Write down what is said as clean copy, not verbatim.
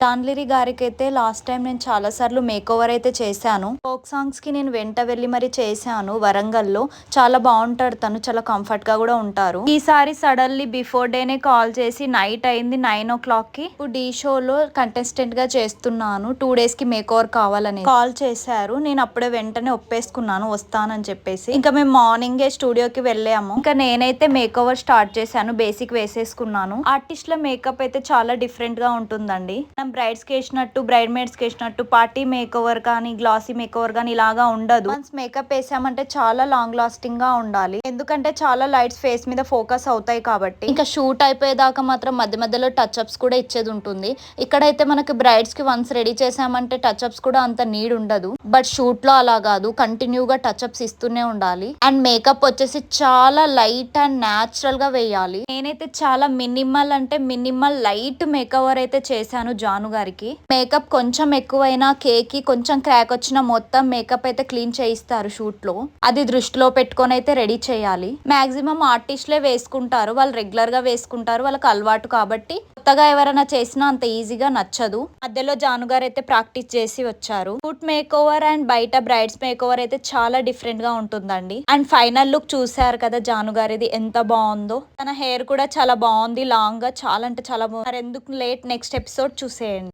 జాన్లిరి గారికైతే last time నేను చాలా సార్లు మేక్ ఓవర్ అయితే చేశాను. ఫోక్ సాంగ్స్ కి నేను వెంట వెళ్ళి మరి చేశాను వరంగల్లో. చాలా బాగుంటాడు తను, చాలా కంఫర్ట్ గా కూడా ఉంటారు. ఈసారి సడన్లీ బిఫోర్ డేనే కాల్ చేసి నైట్ అయింది 9 o'clock కి ఢీ షోలో కంటెస్టెంట్ గా చేస్తున్నాను, 2 days కి మేక్ ఓవర్ కావాలని కాల్ చేశారు. నేను అప్పుడే వెంటనే ఒప్పేసుకున్నాను వస్తానని చెప్పేసి. ఇంకా మేము మార్నింగే స్టూడియోకి వెళ్ళాము. ఇంకా నేనైతే మేక్ ఓవర్ స్టార్ట్ చేశాను, బేసిక్ వేసేసుకున్నాను. ఆర్టిస్ట్ల మేకప్ అయితే చాలా డిఫరెంట్ గా ఉంటుందండి. బ్రైడ్స్ కి వేసినట్టు, బ్రైడ్ మేడ్స్ కి వేసినట్టు పార్టీ మేక్ ఓవర్ కానీ గ్లాసీ మేక్ ఓవర్ కానీ ఇలాగా ఉండదు. వన్స్ మేకప్ వేసామంటే చాలా లాంగ్ లాస్టింగ్ గా ఉండాలి, ఎందుకంటే చాలా లైట్స్ ఫేస్ మీద ఫోకస్ అవుతాయి కాబట్టి. ఇంకా షూట్ అయిపోయేదాకా మాత్రం మధ్య మధ్యలో టచ్ అప్స్ కూడా ఇచ్చేది ఉంటుంది. ఇక్కడైతే మనకి బ్రైడ్స్ కి వన్స్ రెడీ చేసామంటే టచ్ అప్స్ కూడా అంత నీడ్ ఉండదు. బట్ షూట్ లో అలా కాదు, కంటిన్యూగా టచ్ అప్స్ ఇస్తూనే ఉండాలి. అండ్ మేకప్ వచ్చేసి చాలా లైట్ అండ్ న్యాచురల్ గా వేయాలి. నేనైతే చాలా మినిమల్ అంటే మినిమల్ లైట్ మేక్ ఓవర్ అయితే చేశాను జాను గారికి. మేకప్ కొంచెం ఎక్కువైనా కేక్ కొంచెం క్రాక్ వచ్చిన మొత్తం మేకప్ అయితే క్లీన్ చేయిస్తారు షూట్ లో. అది దృష్టిలో పెట్టుకొని అయితే రెడీ చేయాలి. మాక్సిమం ఆర్టిస్ట్లే వేసుకుంటారు, వాళ్ళు రెగ్యులర్ గా వేసుకుంటారు, వాళ్ళకి అలవాటు కాబట్టి. కొత్తగా ఎవరైనా చేసినా అంత ఈజీగా నచ్చదు. మధ్యలో జాను గారు అయితే ప్రాక్టీస్ చేసి వచ్చారు. ఫుట్ మేక్ ఓవర్ అండ్ బయట బ్రైడ్స్ మేక్ ఓవర్ అయితే చాలా డిఫరెంట్ గా ఉంటుందండి. అండ్ ఫైనల్ లుక్ చూసారు కదా జాను గారిది ఎంత బాగుందో. తన హెయిర్ కూడా చాలా బాగుంది, లాంగ్ గా, చాలా అంటే చాలా బాగుంది. ఎందుకు లేట్, నెక్స్ట్ ఎపిసోడ్ చూసే